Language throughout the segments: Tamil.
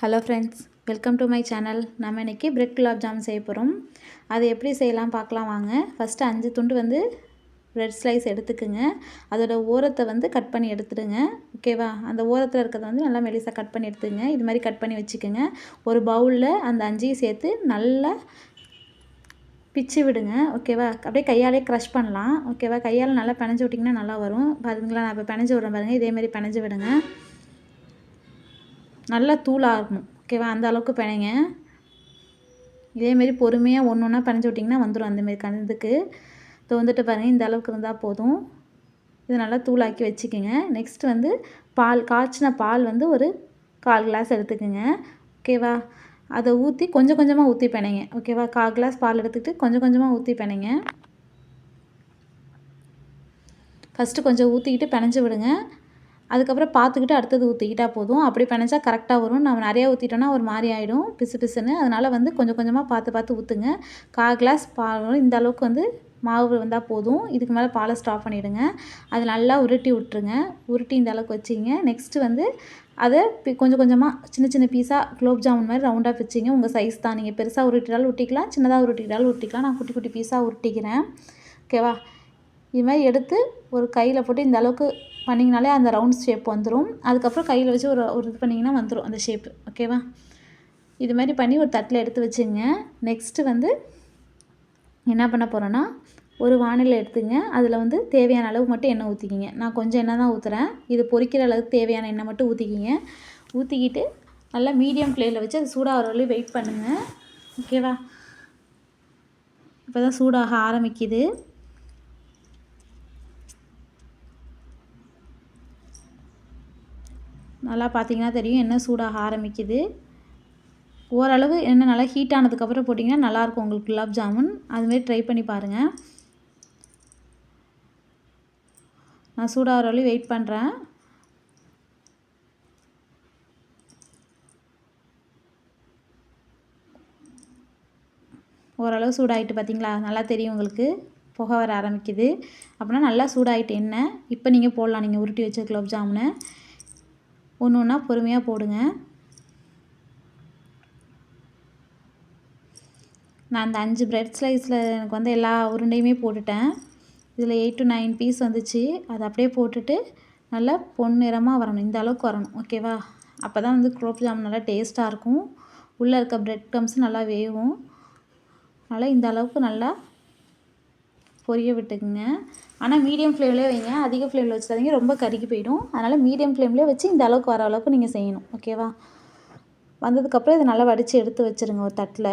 Hello friends, welcome to my channel. நம்ம இன்றைக்கி பிரெட் குலாப் ஜாம் செய்ய போகிறோம். அது எப்படி செய்யலாம் பார்க்கலாம் வாங்க. ஃபஸ்ட்டு 5 துண்டு வந்து பிரெட் ஸ்லைஸ் எடுத்துக்குங்க. அதோட ஓரத்தை வந்து கட் பண்ணி எடுத்துடுங்க. ஓகேவா? அந்த ஓரத்தில் இருக்கிறத வந்து நல்லா மெலிசாக கட் பண்ணி எடுத்துங்க. இது மாதிரி கட் பண்ணி வச்சுக்கோங்க. ஒரு பவுலில் அந்த 5ஐயும் சேர்த்து நல்லா பிச்சு விடுங்க. ஓகேவா? அப்படியே கையாலே க்ரஷ் பண்ணலாம். ஓகேவா? கையால் நல்லா பிணைஞ்சு விட்டிங்கன்னா நல்லா வரும். பாருங்களா, நான் இப்போ பிணைஞ்சு விட்றேன் பாருங்கள். இதேமாரி பிணைஞ்சு விடுங்க. நல்லா தூளாகணும். ஓகேவா? அந்த அளவுக்கு பிணைங்க. இதேமாரி பொறுமையாக ஒன்று ஒன்றா பிணைஞ்சு விட்டிங்கன்னா வந்துடும். அந்தமாரி கணதுக்கு வந்துட்டு பாருங்கள். இந்த அளவுக்கு இருந்தால் போதும். இது நல்லா தூளாக்கி வச்சுக்கோங்க. நெக்ஸ்ட் வந்து காய்ச்சின பால் வந்து ஒரு 1/4 கிளாஸ் எடுத்துக்கோங்க. ஓகேவா? அதை ஊற்றி கொஞ்சம் கொஞ்சமாக ஊற்றி பிணைங்க. ஓகேவா? 1/4 கிளாஸ் பால் எடுத்துக்கிட்டு கொஞ்சம் கொஞ்சமாக ஊற்றி பிணைங்க. ஃபஸ்ட்டு கொஞ்சம் ஊற்றிக்கிட்டு பிணைஞ்சு விடுங்க. அதுக்கப்புறம் பார்த்துக்கிட்டு அடுத்தது ஊற்றிக்கிட்டால் போதும். அப்படி பிணைச்சா கரெக்டாக வரும். நம்ம நிறையா ஊற்றிட்டோன்னா ஒரு மாதிரி ஆகிடும், பிசு பிசுன்னு. அதனால் வந்து கொஞ்சம் கொஞ்சமாக பார்த்து ஊற்றுங்க. 1/4 கிளாஸ் பால் இந்த அளவுக்கு வந்து மாவு வந்தால் போதும். இதுக்கு மேலே பாலை ஸ்டாப் பண்ணிவிடுங்க. அது நல்லா உருட்டி விட்டுருங்க. உருட்டி இந்த அளவுக்கு வச்சிங்க. நெக்ஸ்ட்டு வந்து அதை கொஞ்சம் கொஞ்சமாக சின்ன சின்ன பீஸாக குலோப் ஜாமுன் மாதிரி ரவுண்டாக பிச்சிங்க. உங்கள் சைஸ் தான். நீங்கள் பெருசாக உருட்டிட்டாலும் உருட்டிக்கலாம், சின்னதாக உருட்டிட்டாலும் உருட்டிக்கலாம். நான் குட்டி குட்டி பீஸாக உருட்டிக்கிறேன். ஓகேவா? இது மாதிரி எடுத்து ஒரு கையில் போட்டு இந்த அளவுக்கு பண்ணிங்கனாலே அந்த ரவுண்ட் ஷேப் வந்துடும். அதுக்கப்புறம் கையில் வச்சு ஒரு இது பண்ணிங்கன்னா வந்துடும் அந்த ஷேப்பு. ஓகேவா? இது மாதிரி பண்ணி ஒரு தட்டில் எடுத்து வச்சுங்க. நெக்ஸ்ட்டு வந்து என்ன பண்ண போகிறோன்னா, ஒரு வானிலை எடுத்துங்க. அதில் வந்து தேவையான அளவு மட்டும் எண்ணெய் ஊற்றிக்கிங்க. நான் கொஞ்சம் எண்ணெய் தான் ஊற்றுறேன். இது பொரிக்கிற அளவுக்கு தேவையான எண்ணெய் மட்டும் ஊற்றிக்கிங்க. ஊற்றிக்கிட்டு நல்லா மீடியம் ஃப்ளேமில் வச்சு அது சூடாகிற வரையும் வெயிட் பண்ணுங்கள். ஓகேவா? இப்போ தான் சூடாக ஆரம்பிக்குது. நல்லா பார்த்தீங்கன்னா தெரியும், எண்ணெய் சூடாக ஆரம்பிக்குது. ஓரளவு எண்ணெய் நல்லா ஹீட் ஆனதுக்கப்புறம் போட்டிங்கன்னா நல்லாயிருக்கும் உங்களுக்கு குலாப் ஜாமுன். அதுமாரி ட்ரை பண்ணி பாருங்கள். நான் சூடாகிற வரையும் வெயிட் பண்ணுறேன். ஓரளவு சூடாகிட்டு பார்த்தீங்களா, நல்லா தெரியும் உங்களுக்கு. புகை வர ஆரம்பிக்குது. அப்படின்னா நல்லா சூடாகிட்டு எண்ணெய். இப்போ நீங்கள் போடலாம். நீங்கள் உருட்டி வச்ச குலாப் ஜாமுனை ஒன்று ஒன்றா பொறுமையாக போடுங்க. நான் அந்த 5 பிரெட் ஸ்லைஸில் எனக்கு வந்து எல்லா உருண்டையுமே போட்டுட்டேன். இதில் 8 to 9 பீஸ் வந்துச்சு. அதை அப்படியே போட்டுட்டு நல்லா பொன்னிறமாக வரணும். இந்த அளவுக்கு வரணும். ஓகேவா? அப்போ தான் வந்து குலோப் ஜாமுன் நல்லா டேஸ்ட்டாக இருக்கும். உள்ளே இருக்க பிரெட் க்ரம்ஸ் நல்லா வேகும். அதனால் இந்த அளவுக்கு நல்லா பொரிய விட்டுக்குங்க. ஆனால் மீடியம் ஃப்ளேம்லேயே வைங்க. அதிக ஃப்ளேமில் வச்சிடாதீங்க, ரொம்ப கருகி போயிடும். அதனால் மீடியம் ஃப்ளேம்லேயே வச்சு இந்த அளவுக்கு வர அளவுக்கு நீங்கள் செய்யணும். ஓகேவா? வந்ததுக்கப்புறம் இதை நல்லா வடித்து எடுத்து வச்சுருங்க ஒரு தட்டில்.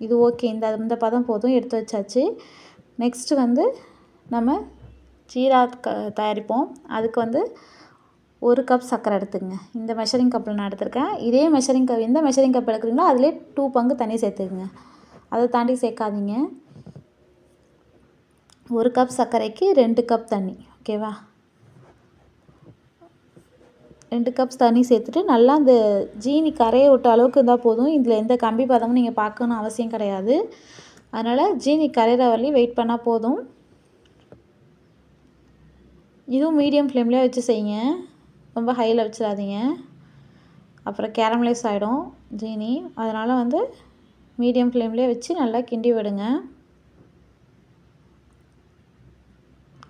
இது ஓகே, இந்த பதம் போதும். எடுத்து வச்சாச்சு. நெக்ஸ்ட்டு வந்து நம்ம ஜீரா தயாரிப்போம். அதுக்கு வந்து 1 கப் சர்க்கரை எடுத்துக்கங்க. இந்த மெஷரிங் கப்பில் நான் எடுத்திருக்கேன். இதே மெஷரிங் கப் எந்த மெஷரிங் கப் எடுக்கிறீங்களோ அதிலே 2 பங்கு தண்ணி சேர்த்துக்குங்க. அதை தாண்டி சேர்க்காதீங்க. 1 கப் சர்க்கரைக்கு 2 கப் தண்ணி. ஓகேவா? 2 கப்ஸ் தண்ணி சேர்த்துட்டு நல்லா அந்த ஜீனி கரையை விட்ட அளவுக்கு இருந்தால் போதும். இதில் எந்த கம்பி பதமும் நீங்கள் பார்க்கணுன்னு அவசியம் கிடையாது. அதனால் ஜீனி கரையிற வரையும் வெயிட் பண்ணால் போதும். இதுவும் மீடியம் ஃப்ளேம்லேயே வச்சு செய்யுங்க. ரொம்ப ஹையில் வச்சிடாதீங்க, அப்புறம் கேரமலைஸ் ஆகிடும் ஜீனி. அதனால் வந்து மீடியம் ஃப்ளேம்லேயே வச்சு நல்லா கிண்டி விடுங்க.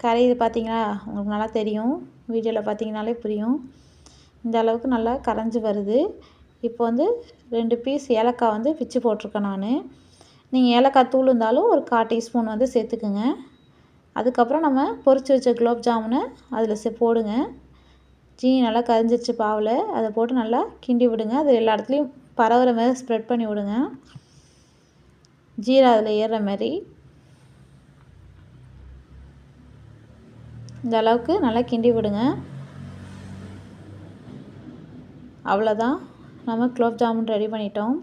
கரையுது பார்த்தீங்களா, உங்களுக்கு நல்லா தெரியும். வீடியோவில் பார்த்தீங்கனாலே புரியும். இந்த அளவுக்கு நல்லா கரைஞ்சி வருது. இப்போ வந்து 2 பீஸ் ஏலக்காய் வந்து பிச்சு போட்டிருக்கேன் நான். நீங்கள் ஏலக்காய் தூள் இருந்தாலும் ஒரு 1/4 டீஸ்பூன் வந்து சேர்த்துக்குங்க. அதுக்கப்புறம் நம்ம பொரிச்சு வச்ச குலோப் ஜாமுனை அதில் போடுங்க. ஜீனி நல்லா கரைஞ்சிருச்சு பாவில். அதை போட்டு நல்லா கிண்டி விடுங்க. அது எல்லா இடத்துலையும் பரவுற மாதிரி ஸ்ப்ரெட் பண்ணி விடுங்க. ஜீரா அதில் ஏறுற மாதிரி இந்த அளவுக்கு நல்லா கிண்டி விடுங்க. அவ்வளோதான், நம்ம குலோப் ஜாமுன் ரெடி பண்ணிட்டோம்.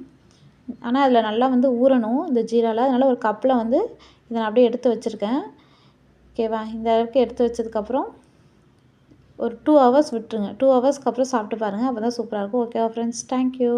ஆனால் அதில் நல்லா வந்து ஊறணும் இந்த ஜீராவில். அதனால் ஒரு கப்பில் வந்து இதை நான் அப்படியே எடுத்து வச்சுருக்கேன். ஓகேவா? இந்த அளவுக்கு எடுத்து வச்சதுக்கப்புறம் ஒரு 2 ஹவர்ஸ் விட்டுருங்க. 2 ஹவர்ஸ்க்கு அப்புறம் சாப்பிட்டு பாருங்கள். அப்போ தான் சூப்பராக இருக்கும். ஓகேவா ஃப்ரெண்ட்ஸ்? தேங்க்யூ.